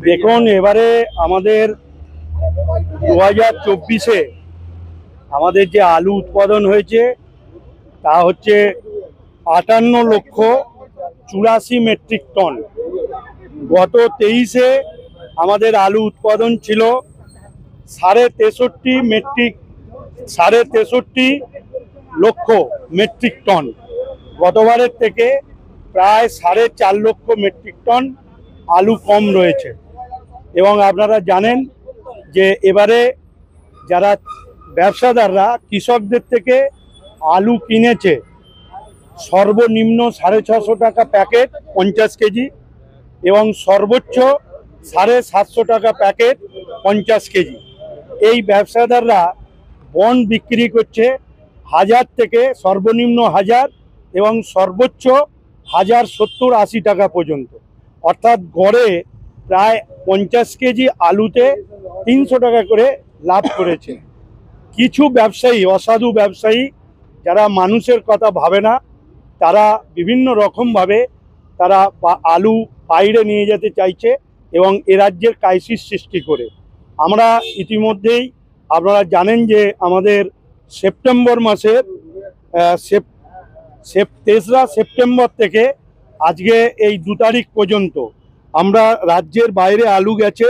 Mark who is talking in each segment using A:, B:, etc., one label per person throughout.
A: দেখুন, এবারে আমাদের 2024-এ আমাদের যে আলু উৎপাদন হয়েছে তা হচ্ছে 58,84,000 মেট্রিক টন। গত 23-এ আমাদের আলু উৎপাদন ছিল 63.63 লক্ষ মেট্রিক টন। গতবারের থেকে প্রায় 4.5 লক্ষ মেট্রিক টন আলু কম রয়েছে। এবং আপনারা জানেন যে এবারে যারা ব্যবসাদাররা কৃষকদের থেকে আলু কিনেছে সর্বনিম্ন 650 টাকা প্যাকেট 50 কেজি এবং সর্বোচ্চ 750 টাকা প্যাকেট 50 কেজি। এই ব্যবসাদাররা বন্ড বিক্রি করছে 1000 থেকে সর্বনিম্ন 1000 এবং সর্বোচ্চ 1070-80 টাকা পর্যন্ত, অর্থাৎ গড়ে প্রায় 50 কেজি আলুতে 300 টাকা করে লাভ করেছে। কিছু ব্যবসায়ী, অসাধু ব্যবসায়ী যারা মানুষের কথা ভাবে না, তারা বিভিন্ন রকমভাবে তারা আলু বাইরে নিয়ে যেতে চাইছে এবং এ রাজ্যের ক্রাইসিস সৃষ্টি করে। আমরা ইতিমধ্যেই আপনারা জানেন যে আমাদের সেপ্টেম্বর মাসের 3রা সেপ্টেম্বর থেকে আজকে এই 2 তারিখ পর্যন্ত আমরা রাজ্যের বাইরে আলু গেছে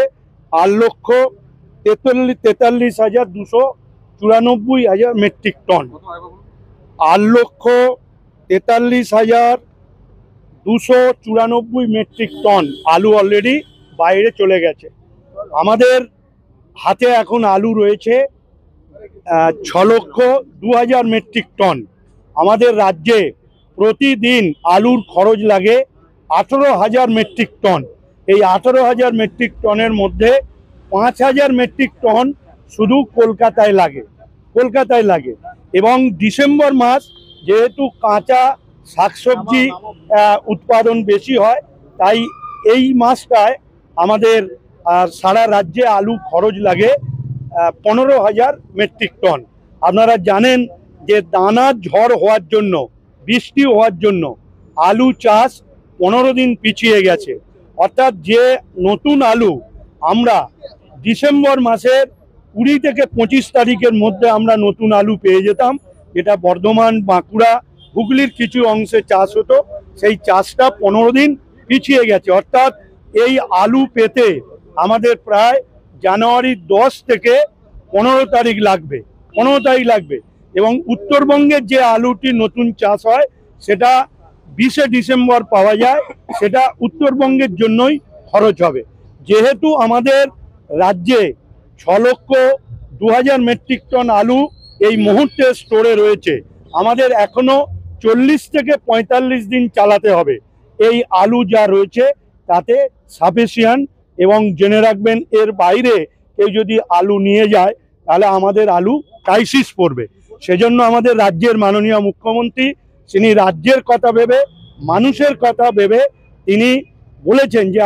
A: 8,43,294 মেট্রিক টন। 8,43,294 মেট্রিক টন আলু অলরেডি বাইরে চলে গেছে। আমাদের হাতে এখন আলু রয়েছে 6,02,000 মেট্রিক টন। আমাদের রাজ্যে প্রতিদিন আলুর খরচ লাগে 18,000 মেট্রিক টন। এই 18,000 মেট্রিক টনের মধ্যে 5,000 মেট্রিক টন শুধু কলকাতায় লাগে। এবং ডিসেম্বর মাস যেহেতু কাঁচা শাকসবজি উৎপাদন বেশি হয়, তাই এই মাসটায় আমাদের সারা রাজ্যে আলু খরচ লাগে 15,000 মেট্রিক টন। আপনারা জানেন যে দানা ঝড় হওয়ার জন্য, বৃষ্টি হওয়ার জন্য আলু চাষ 15 দিন পিছিয়ে গেছে। অর্থাৎ যে নতুন আলু আমরা ডিসেম্বর মাসের 20 থেকে 25 তারিখের মধ্যে আমরা নতুন আলু পেয়ে যেতাম, যেটা বর্ধমান, বাঁকুড়া, হুগলির কিছু অংশে চাষ হতো, সেই চাষটা 15 দিন পিছিয়ে গেছে। অর্থাৎ এই আলু পেতে আমাদের প্রায় জানুয়ারি 10 থেকে 15 তারিখ লাগবে। এবং উত্তরবঙ্গের যে আলুটি নতুন চাষ হয় সেটা 20শে ডিসেম্বর পাওয়া যায়, সেটা উত্তরবঙ্গের জন্যই খরচ হবে। যেহেতু আমাদের রাজ্যে 6,02,000 মেট্রিক টন আলু এই মুহূর্তে স্টোরে রয়েছে, আমাদের এখনো 40 থেকে 45 দিন চালাতে হবে। এই আলু যা রয়েছে তাতে সাফিসিয়েন্ট। এবং জেনে রাখবেন, এর বাইরে কেউ যদি আলু নিয়ে যায় তাহলে আমাদের আলু ক্রাইসিস পড়বে। সেজন্য আমাদের রাজ্যের মাননীয় মুখ্যমন্ত্রী, তিনি রাজ্যের কথা ভেবে, মানুষের কথা ভেবে তিনি বলেছেন যে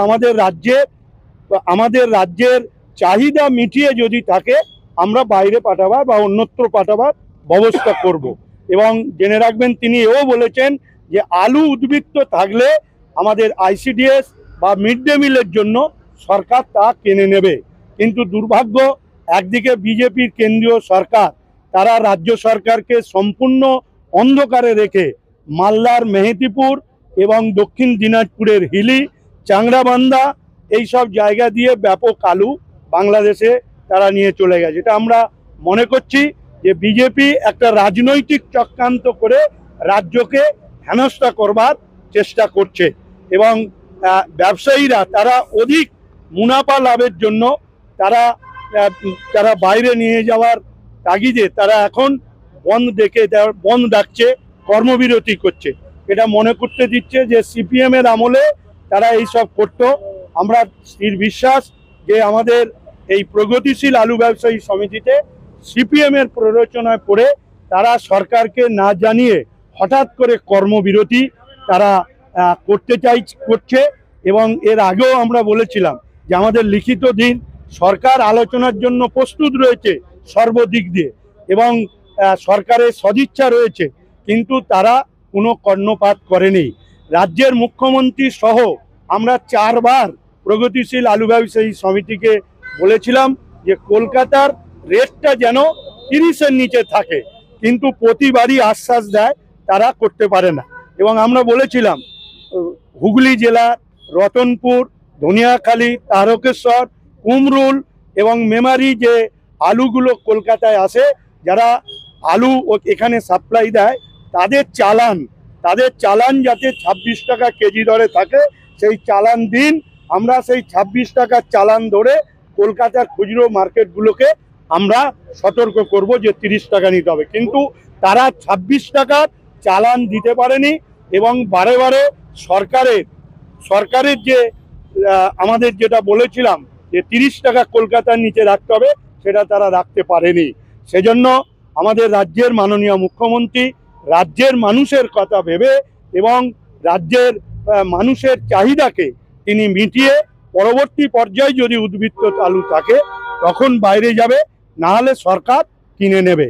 A: আমাদের রাজ্যের চাহিদা মিটিয়ে যদি থাকে আমরা বাইরে পাঠাবার বা অন্যত্র পাঠাবার ব্যবস্থা করব। এবং জেনে রাখবেন, তিনি এও বলেছেন যে আলু উদ্বৃত্ত থাকলে আমাদের ICDS বা মিড ডে মিলের জন্য সরকার তা কিনে নেবে। কিন্তু দুর্ভাগ্য, একদিকে বিজেপির কেন্দ্রীয় সরকার, তারা রাজ্য সরকারকে সম্পূর্ণ অন্ধকারে রেখে মালদার মেহেদিপুর এবং দক্ষিণ দিনাজপুরের হিলি, চাংড়াবান্ধা এইসব জায়গা দিয়ে ব্যাপক আলু বাংলাদেশে তারা নিয়ে চলে গেছে। এটা আমরা মনে করছি যে বিজেপি একটা রাজনৈতিক চক্রান্ত করে রাজ্যকে হেনস্থা করবার চেষ্টা করছে। এবং ব্যবসায়ীরা তারা অধিক মুনাফা লাভের জন্য তারা বাইরে নিয়ে যাওয়ার তাগিদে তারা এখন বন্ধ ডাকছে, কর্মবিরতি করছে। এটা মনে করতে দিচ্ছে যে CPM এর আমলে তারা এইসব করত। আমরা স্থির বিশ্বাস যে আমাদের এই প্রগতিশীল আলু ব্যবসায়ী সমিতিতে CPM এর প্ররোচনায় পড়ে তারা সরকারকে না জানিয়ে হঠাৎ করে কর্মবিরতি তারা করছে। এবং এর আগেও আমরা বলেছিলাম যে আমাদের লিখিত দিন, সরকার আলোচনার জন্য প্রস্তুত রয়েছে সর্বদিক দিয়ে এবং সরকারের সদিচ্ছা রয়েছে, কিন্তু তারা কোনো কর্ণপাত করেনি। রাজ্যের মুখ্যমন্ত্রী সহ আমরা 4 বার প্রগতিশীল আলু ব্যবসায়ী সমিতিকে বলেছিলাম যে কলকাতার রেটটা যেন 30-এর নিচে থাকে, কিন্তু প্রতিবারই আশ্বাস দেয় তারা করতে পারে না। এবং আমরা বলেছিলাম হুগলি জেলা রতনপুর, ধনিয়াখালী, তারকেশ্বর, কুমরুল এবং মেমারি যে আলুগুলো কলকাতায় আসে, যারা আলু এখানে সাপ্লাই দেয় তাদের চালান যাতে 26 টাকা কেজি দরে থাকে, সেই চালান দিন। আমরা সেই 26 টাকার চালান ধরে কলকাতার খুচরো মার্কেটগুলোকে আমরা সতর্ক করব যে 30 টাকা নিতে হবে, কিন্তু তারা 26 টাকার চালান দিতে পারেনি। এবং বারে বারে সরকারের যে আমাদের যেটা বলেছিলাম যে 30 টাকা কলকাতার নিচে রাখতে হবে, সেটা তারা রাখতে পারেনি। সেজন্য আমাদের রাজ্যের মাননীয় মুখ্যমন্ত্রী রাজ্যের মানুষের কথা ভেবে এবং রাজ্যের মানুষের চাহিদাকে তিনি মিটিয়ে পরবর্তী পর্যায়ে যদি উদ্বৃত্ত আলু থাকে তখন বাইরে যাবে, না হলে সরকার কিনে নেবে।